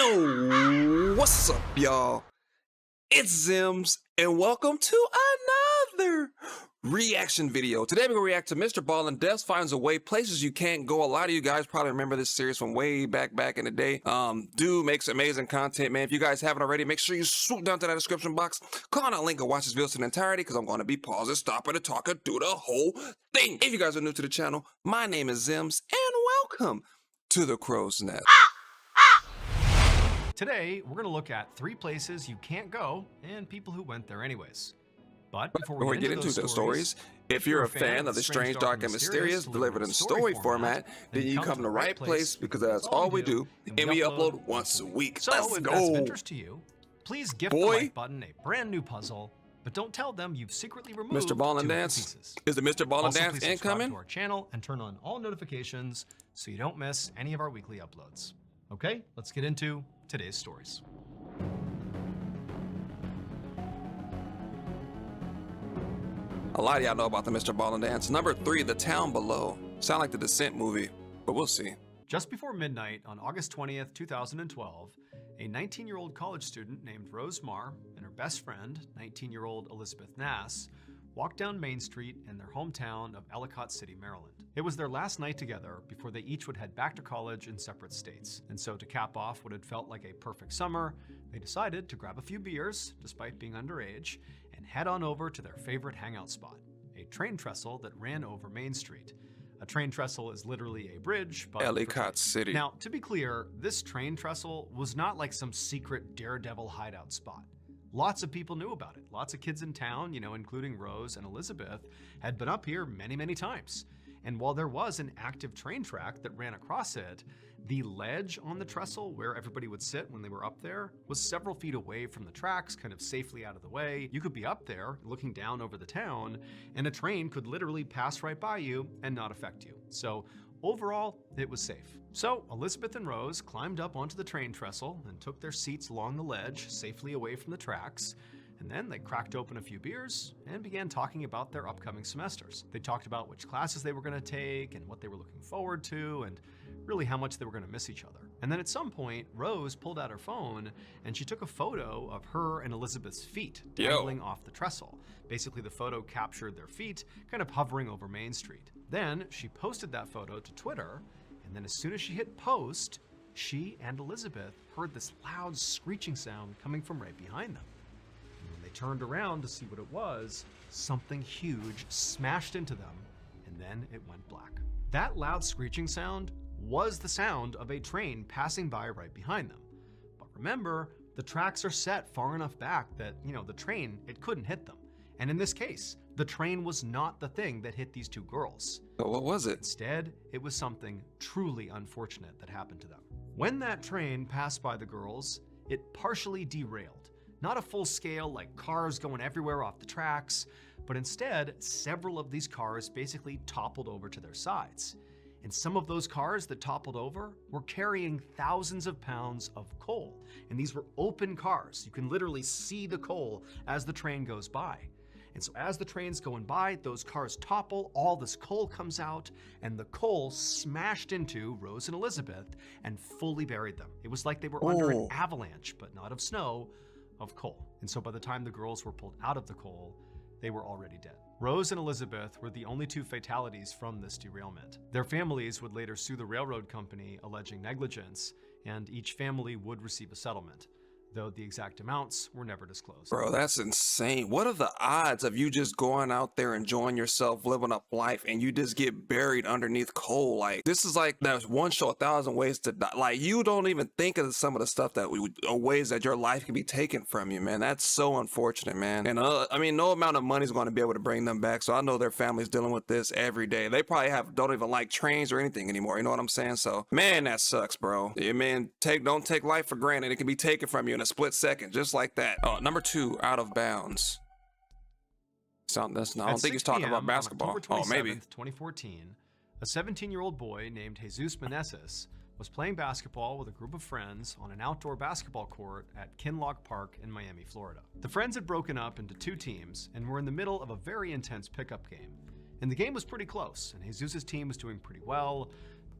Yo, what's up, y'all? It's Zims, and welcome to another reaction video. Today we're gonna react to Mr. Ballen Death Finds a Way, Places You Can't Go. A lot of you guys probably remember this series from way back in the day. Dude makes amazing content, man. If you guys haven't already, make sure you swoop down to that description box, click on that link and watch this video to the entirety, because I'm gonna be pausing, stopping, and talking through the whole thing. If you guys are new to the channel, my name is Zims, and welcome to the Crow's Nest. Today, we're going to look at 3 places you can't go and people who went there anyways. But before we get into those stories, if you're a fan of the strange, dark, and mysterious delivered in story format, then you come to the right place, because that's all we do, and we upload once a week. So Let's if go. that's of interest to you, please gift the like button a brand new puzzle, but don't tell them you've secretly removed Mr. Ballen 2 Dance? pieces. Is the Mr. Ballen Also, Dance please subscribe incoming? to our channel and turn on all notifications so you don't miss any of our weekly uploads. Okay, let's get into today's stories. A lot of y'all know about the Mr. Ballen Dance. Number 3, The Town Below. Sound like the Descent movie, but we'll see. Just before midnight on August 20th, 2012, a 19-year-old college student named Rose Marr and her best friend, 19-year-old Elizabeth Nass, walked down Main Street in their hometown of Ellicott City, Maryland. It was their last night together before they each would head back to college in separate states. And so to cap off what had felt like a perfect summer, they decided to grab a few beers, despite being underage, and head on over to their favorite hangout spot, a train trestle that ran over Main Street. A train trestle is literally a bridge, but Ellicott City. Now, to be clear, this train trestle was not like some secret daredevil hideout spot. Lots of people knew about it. Lots of kids in town, including Rose and Elizabeth, had been up here many, many times. And while there was an active train track that ran across it, the ledge on the trestle where everybody would sit when they were up there was several feet away from the tracks, kind of safely out of the way. You could be up there looking down over the town, and a train could literally pass right by you and not affect you. So overall, it was safe. So Elizabeth and Rose climbed up onto the train trestle and took their seats along the ledge, safely away from the tracks. And then they cracked open a few beers and began talking about their upcoming semesters. They talked about which classes they were going to take and what they were looking forward to and really how much they were going to miss each other. And then at some point, Rose pulled out her phone and she took a photo of her and Elizabeth's feet dangling off the trestle. Basically, the photo captured their feet kind of hovering over Main Street. Then she posted that photo to Twitter, and then as soon as she hit post, she and Elizabeth heard this loud screeching sound coming from right behind them. They turned around to see what it was. Something huge smashed into them, and then it went black. That loud screeching sound was the sound of a train passing by right behind them. But remember, the tracks are set far enough back that, the train, it couldn't hit them. And in this case, the train was not the thing that hit these 2 girls. So what was it? Instead, it was something truly unfortunate that happened to them. When that train passed by the girls, it partially derailed. Not a full scale, like cars going everywhere off the tracks, but instead, several of these cars basically toppled over to their sides. And some of those cars that toppled over were carrying thousands of pounds of coal. And these were open cars. You can literally see the coal as the train goes by. And so as the train's going by, those cars topple, all this coal comes out, and the coal smashed into Rose and Elizabeth and fully buried them. It was like they were under an avalanche, but not of snow, of coal. And so by the time the girls were pulled out of the coal, they were already dead. Rose and Elizabeth were the only 2 fatalities from this derailment. Their families would later sue the railroad company alleging negligence, and each family would receive a settlement, though the exact amounts were never disclosed. Bro, that's insane. What are the odds of you just going out there enjoying yourself, living up life, and you just get buried underneath coal? Like, this is like there's one show, 1,000 ways to die. Like, you don't even think of some of the stuff that ways that your life can be taken from you, man. That's so unfortunate, man. And I mean, no amount of money is going to be able to bring them back. So I know their family's dealing with this every day. They probably don't even like trains or anything anymore. You know what I'm saying? So, man, that sucks, bro. Yeah, man, don't take life for granted. It can be taken from you in a split second, just like that. Number 2, Out of Bounds. I don't think he's talking about basketball. Oh, maybe. 2014, a 17-year-old boy named Jesus Meneses was playing basketball with a group of friends on an outdoor basketball court at Kinloch Park in Miami, Florida. The friends had broken up into 2 teams and were in the middle of a very intense pickup game. And the game was pretty close, and Jesus' team was doing pretty well,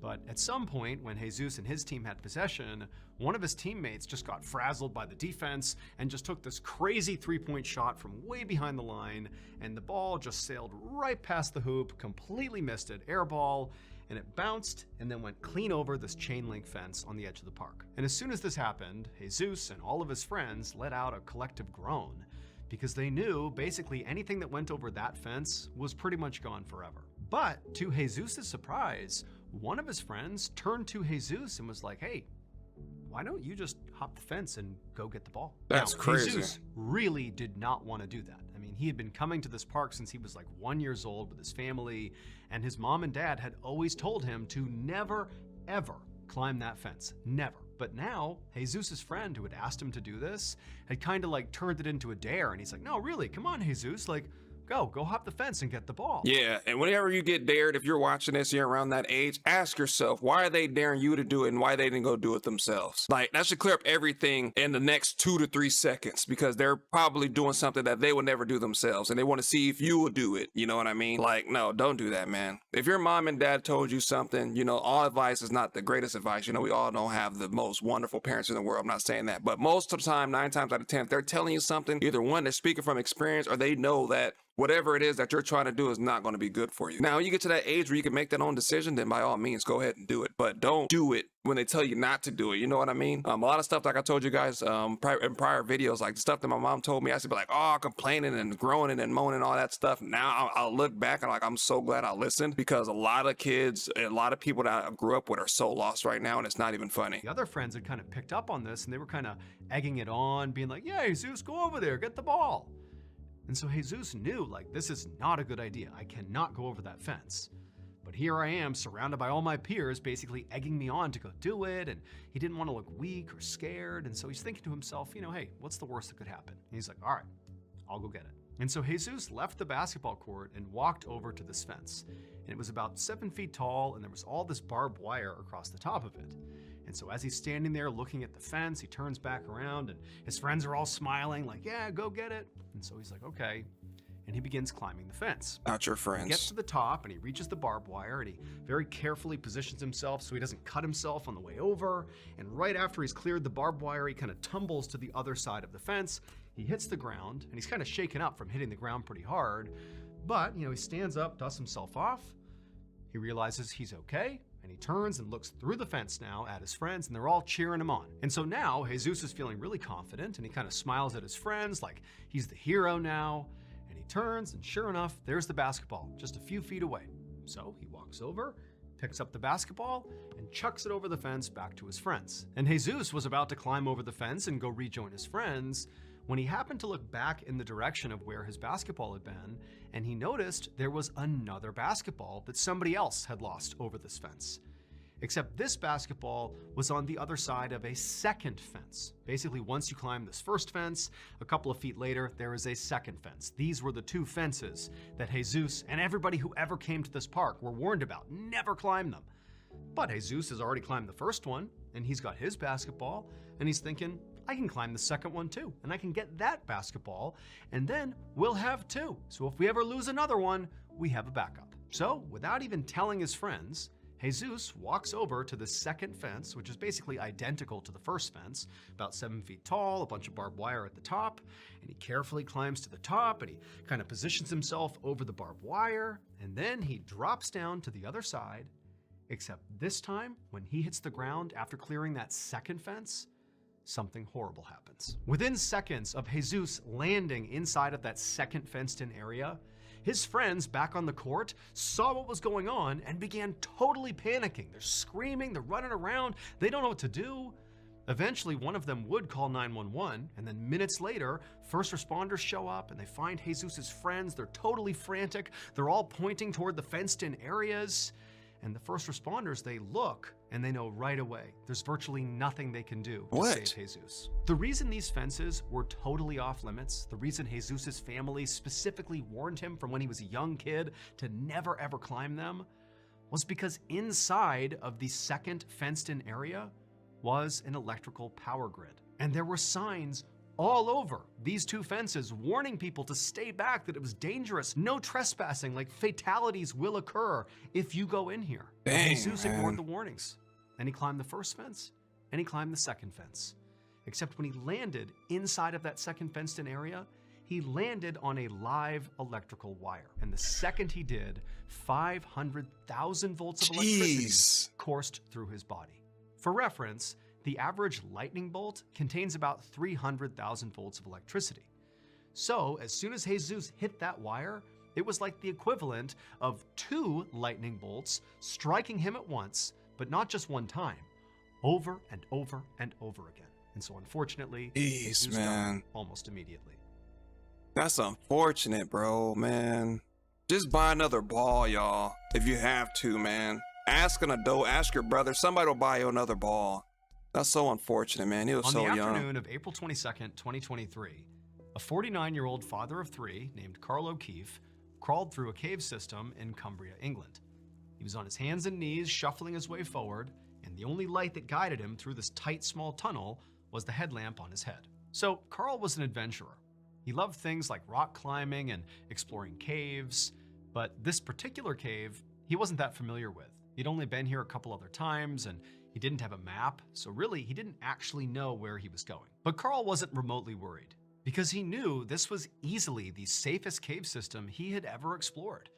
But at some point, when Jesus and his team had possession, one of his teammates just got frazzled by the defense and just took this crazy three-point shot from way behind the line, and the ball just sailed right past the hoop, completely missed it, air ball, and it bounced and then went clean over this chain link fence on the edge of the park. And as soon as this happened, Jesus and all of his friends let out a collective groan, because they knew basically anything that went over that fence was pretty much gone forever. But to Jesus' surprise, one of his friends turned to Jesus and was like, "Hey, why don't you just hop the fence and go get the ball?" That's crazy. Jesus really did not want to do that. I mean, he had been coming to this park since he was like 1 year old with his family, and his mom and dad had always told him to never, ever climb that fence. Never. But now, Jesus' friend who had asked him to do this had kind of like turned it into a dare, and he's like, "No, really, come on, Jesus, like, go hop the fence and get the ball." Yeah, and whenever you get dared, if you're watching this, you're around that age, ask yourself, why are they daring you to do it and why they didn't go do it themselves? Like, that should clear up everything in the next 2 to 3 seconds, because they're probably doing something that they would never do themselves, and they want to see if you will do it. You know what I mean? Like, no, don't do that, man. If your mom and dad told you something, you know, all advice is not the greatest advice. You know, we all don't have the most wonderful parents in the world. I'm not saying that. But most of the time, 9 times out of 10, if they're telling you something, either one, they're speaking from experience, or they know that whatever it is that you're trying to do is not going to be good for you. Now, when you get to that age where you can make that own decision, then by all means, go ahead and do it. But don't do it when they tell you not to do it. You know what I mean? A lot of stuff, like I told you guys in prior videos, like the stuff that my mom told me, I used to be like, oh, complaining and groaning and moaning, all that stuff. Now I'll look back and like, I'm so glad I listened, because a lot of kids, a lot of people that I grew up with are so lost right now, and it's not even funny. The other friends had kind of picked up on this, and they were kind of egging it on, being like, "Yeah, Jesus, go over there, get the ball." And so Jesus knew, like, this is not a good idea. I cannot go over that fence. But here I am, surrounded by all my peers, basically egging me on to go do it, and he didn't want to look weak or scared, and so he's thinking to himself, you know, hey, what's the worst that could happen? And he's like, all right, I'll go get it. And so Jesus left the basketball court and walked over to this fence. And it was about 7 feet tall, and there was all this barbed wire across the top of it. And so as he's standing there looking at the fence, he turns back around, and his friends are all smiling like, yeah, go get it. And so he's like, okay. And he begins climbing the fence. Not your friends. He gets to the top, and he reaches the barbed wire, and he very carefully positions himself so he doesn't cut himself on the way over. And right after he's cleared the barbed wire, he kind of tumbles to the other side of the fence. He hits the ground, and he's kind of shaken up from hitting the ground pretty hard. But, you know, he stands up, dusts himself off. He realizes he's okay, and he turns and looks through the fence now at his friends, and they're all cheering him on. And so now Jesus is feeling really confident, and he kind of smiles at his friends like he's the hero now. And he turns, and sure enough, there's the basketball just a few feet away. So he walks over, picks up the basketball, and chucks it over the fence back to his friends. And Jesus was about to climb over the fence and go rejoin his friends when he happened to look back in the direction of where his basketball had been, and he noticed there was another basketball that somebody else had lost over this fence. Except this basketball was on the other side of a second fence. Basically, once you climb this first fence, a couple of feet later, there is a second fence. These were the two fences that Jesus and everybody who ever came to this park were warned about. Never climb them. But Jesus has already climbed the first one, and he's got his basketball, and he's thinking, I can climb the second one too, and I can get that basketball, and then we'll have two. So if we ever lose another one, we have a backup. So without even telling his friends, Jesus walks over to the second fence, which is basically identical to the first fence, about 7 feet tall, a bunch of barbed wire at the top, and he carefully climbs to the top, and he kind of positions himself over the barbed wire, and then he drops down to the other side, except this time, when he hits the ground after clearing that second fence, something horrible happens. Within seconds of Jesus landing inside of that second fenced-in area, his friends back on the court saw what was going on and began totally panicking. They're screaming, they're running around, they don't know what to do. Eventually, one of them would call 911, and then minutes later, first responders show up and they find Jesus' friends. They're totally frantic. They're all pointing toward the fenced-in areas. And the first responders, they look and they know right away there's virtually nothing they can do to save Jesus. The reason these fences were totally off limits, the reason Jesus' family specifically warned him from when he was a young kid to never ever climb them, was because inside of the second fenced-in area was an electrical power grid. And there were signs all over these two fences, warning people to stay back, that it was dangerous, no trespassing, like fatalities will occur if you go in here. Dang, Jesus ignored man. the warnings, and he climbed the first fence, and he climbed the second fence. Except when he landed inside of that second fenced-in area, he landed on a live electrical wire. And the second he did, 500,000 volts of electricity Jeez. coursed through his body. For reference, the average lightning bolt contains about 300,000 volts of electricity. So as soon as Jesus hit that wire, it was like the equivalent of 2 lightning bolts striking him at once, but not just one time, over and over and over again. And so unfortunately, Jeez, Jesus man. died almost immediately. That's unfortunate, bro, man. Just buy another ball, y'all, if you have to, man. Ask an adult, ask your brother, somebody will buy you another ball. That's so unfortunate, man. He was so On the young. afternoon of April 22nd, 2023, a 49-year-old father of 3 named Carl O'Keefe crawled through a cave system in Cumbria, England. He was on his hands and knees, shuffling his way forward, and the only light that guided him through this tight, small tunnel was the headlamp on his head. So Carl was an adventurer. He loved things like rock climbing and exploring caves, but this particular cave, he wasn't that familiar with. He'd only been here a couple other times, and he didn't have a map, so really he didn't actually know where he was going. But Carl wasn't remotely worried, because he knew this was easily the safest cave system he had ever explored.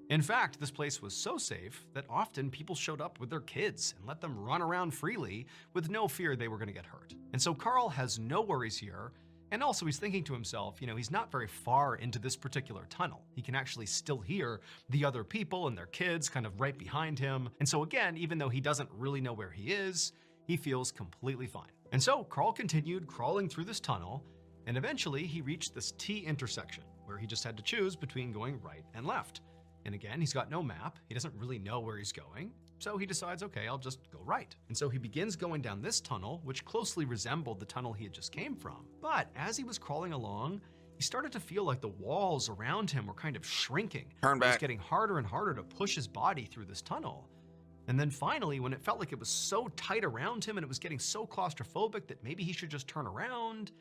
In fact, this place was so safe that often people showed up with their kids and let them run around freely with no fear they were going to get hurt. And so Carl has no worries here. And also he's thinking to himself, he's not very far into this particular tunnel. He can actually still hear the other people and their kids kind of right behind him. And so again, even though he doesn't really know where he is, he feels completely fine. And so Carl continued crawling through this tunnel, and eventually he reached this T intersection where he just had to choose between going right and left. And again, he's got no map. He doesn't really know where he's going. So he decides, okay, I'll just go right. And so he begins going down this tunnel, which closely resembled the tunnel he had just came from. But as he was crawling along, he started to feel like the walls around him were kind of shrinking. Turn It was back. getting harder and harder to push his body through this tunnel. And then finally, when it felt like it was so tight around him and it was getting so claustrophobic that maybe he should just turn around,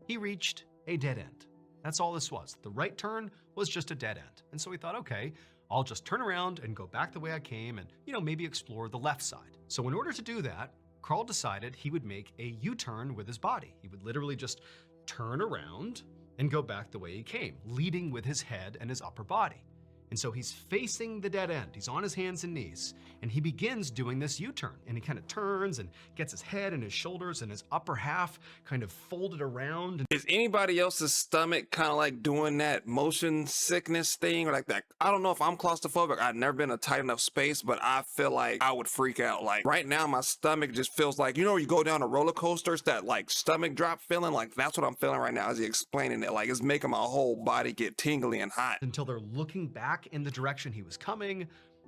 he reached a dead end. That's all this was. The right turn was just a dead end. And so he thought, okay, I'll just turn around and go back the way I came and, maybe explore the left side. So in order to do that, Carl decided he would make a U-turn with his body. He would literally just turn around and go back the way he came, leading with his head and his upper body. And so he's facing the dead end. He's on his hands and knees, and he begins doing this U-turn. And he kind of turns and gets his head and his shoulders and his upper half kind of folded around. Is anybody else's stomach kind of like doing that motion sickness thing or like that? I don't know if I'm claustrophobic. I've never been in a tight enough space, but I feel like I would freak out. Like right now, my stomach just feels like, you go down a roller coaster, it's that like stomach drop feeling. Like that's what I'm feeling right now as he explaining it. Like it's making my whole body get tingly and hot. Until they're looking back in the direction he was coming,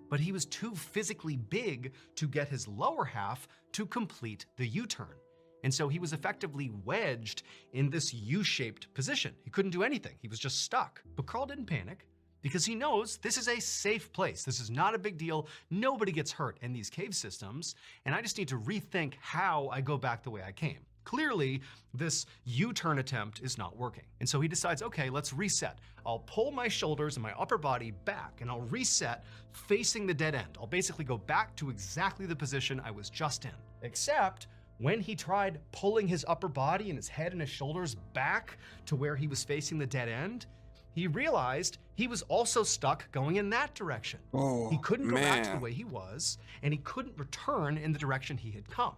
but he was too physically big to get his lower half to complete the U-turn. And so he was effectively wedged in this U-shaped position. He couldn't do anything. He was just stuck. But Carl didn't panic because he knows this is a safe place. This is not a big deal. Nobody gets hurt in these cave systems. And I just need to rethink how I go back the way I came. Clearly, this U-turn attempt is not working. And so he decides, okay, let's reset. I'll pull my shoulders and my upper body back and I'll reset facing the dead end. I'll basically go back to exactly the position I was just in. Except when he tried pulling his upper body and his head and his shoulders back to where he was facing the dead end, he realized he was also stuck going in that direction. Oh, He couldn't go back to the man. way he was, and he couldn't return in the direction he had come.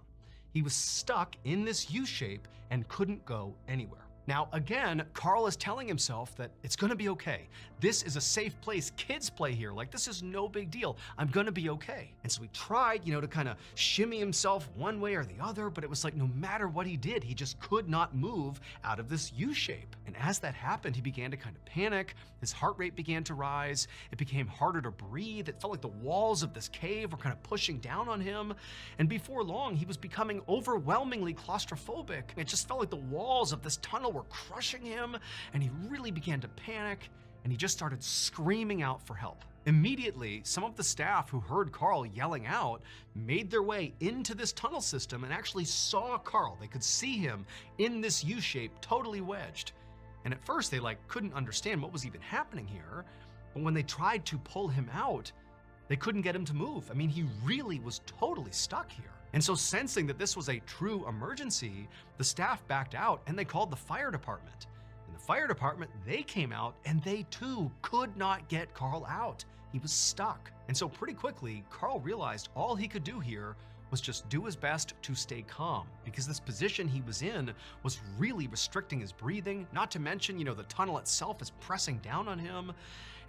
He was stuck in this U-shape and couldn't go anywhere. Now, again, Carl is telling himself that it's gonna be okay. This is a safe place. Kids play here. Like, this is no big deal. I'm gonna be okay. And so he tried, to kind of shimmy himself one way or the other, but it was like no matter what he did, he just could not move out of this U-shape. And as that happened, he began to kind of panic. His heart rate began to rise. It became harder to breathe. It felt like the walls of this cave were kind of pushing down on him. And before long, he was becoming overwhelmingly claustrophobic. It just felt like the walls of this tunnel were crushing him, and he really began to panic. and he just started screaming out for help. Immediately, some of the staff who heard Carl yelling out made their way into this tunnel system and actually saw Carl. They could see him in this U-shape, totally wedged. And at first they couldn't understand what was even happening here. But when they tried to pull him out, they couldn't get him to move. I mean, he really was totally stuck here. And so sensing that this was a true emergency, the staff backed out and they called the fire department. And the fire department, they came out and they too could not get Carl out. He was stuck. And so pretty quickly, Carl realized all he could do here was just do his best to stay calm, because this position he was in was really restricting his breathing, not to mention, the tunnel itself is pressing down on him.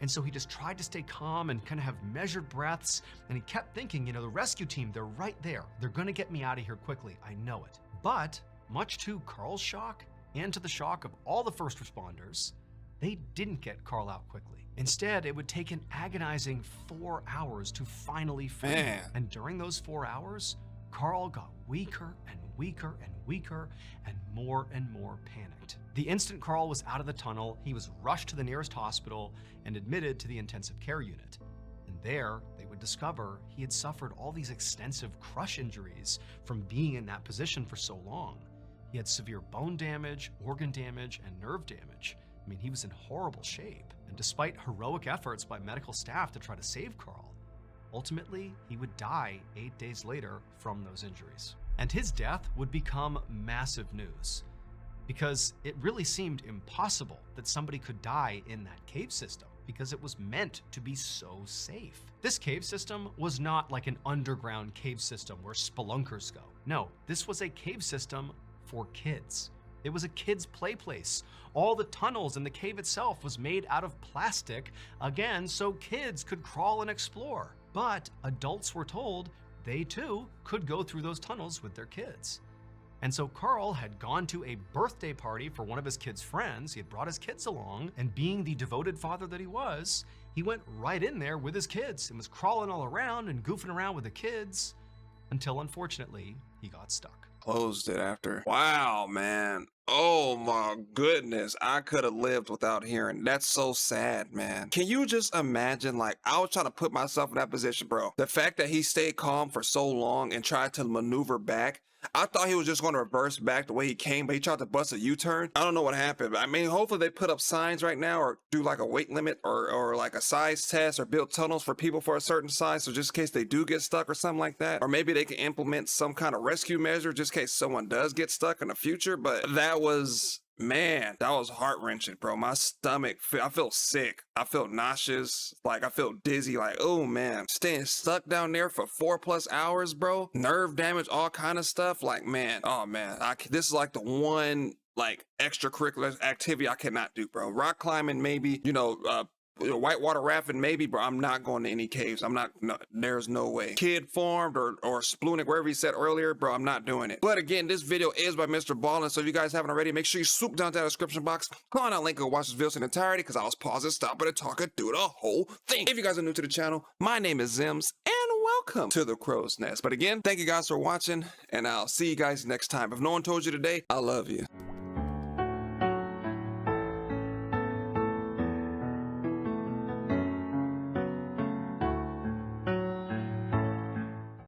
And so he just tried to stay calm and kind of have measured breaths. And he kept thinking, the rescue team, they're right there. They're gonna get me out of here quickly. I know it. But much to Carl's shock and to the shock of all the first responders, they didn't get Carl out quickly. Instead, it would take an agonizing 4 hours to finally free him. And during those 4 hours, Carl got weaker and weaker and weaker and more panicked. The instant Carl was out of the tunnel, he was rushed to the nearest hospital and admitted to the intensive care unit. And there, they would discover he had suffered all these extensive crush injuries from being in that position for so long. He had severe bone damage, organ damage, and nerve damage. I mean, he was in horrible shape. And despite heroic efforts by medical staff to try to save Carl, ultimately, he would die 8 days later from those injuries. And his death would become massive news, because it really seemed impossible that somebody could die in that cave system, because it was meant to be so safe. This cave system was not like an underground cave system where spelunkers go. No, this was a cave system for kids. It was a kids' play place. All the tunnels and the cave itself was made out of plastic, again, so kids could crawl and explore. But adults were told they too could go through those tunnels with their kids. And so Carl had gone to a birthday party for one of his kids' friends. He had brought his kids along, and being the devoted father that he was, he went right in there with his kids and was crawling all around and goofing around with the kids until, unfortunately, he got stuck. Closed it after. Wow, man. Oh my goodness. I could have lived without hearing. That's so sad, man. Can you just imagine, I was trying to put myself in that position, bro. The fact that he stayed calm for so long and tried to maneuver back. I thought he was just going to reverse back the way he came, but he tried to bust a U-turn. I don't know what happened. I mean, hopefully they put up signs right now or do a weight limit or a size test or build tunnels for people for a certain size. So just in case they do get stuck or something like that. Or maybe they can implement some kind of rescue measure just in case someone does get stuck in the future. But that was... Man, that was heart-wrenching, bro. My stomach, I feel sick. I feel nauseous. I feel dizzy. Oh, man. Staying stuck down there for 4+ hours, bro. Nerve damage, all kind of stuff. Man, oh, man. This is the one, extracurricular activity I cannot do, bro. Rock climbing, maybe, whitewater rafting, maybe, bro. I'm not going to any caves. There's no way. Kid farmed or Sploonik, wherever he said earlier, bro, I'm not doing it. But again, this video is by Mr. Ballen, so if you guys haven't already, make sure you swoop down to the description box, click on that link and watch this video in entirety, because I was pausing, stopping, and talking through the whole thing. If you guys are new to the channel, my name is Zems, and welcome to the Crow's Nest. But again, thank you guys for watching, and I'll see you guys next time. If no one told you today, I love you.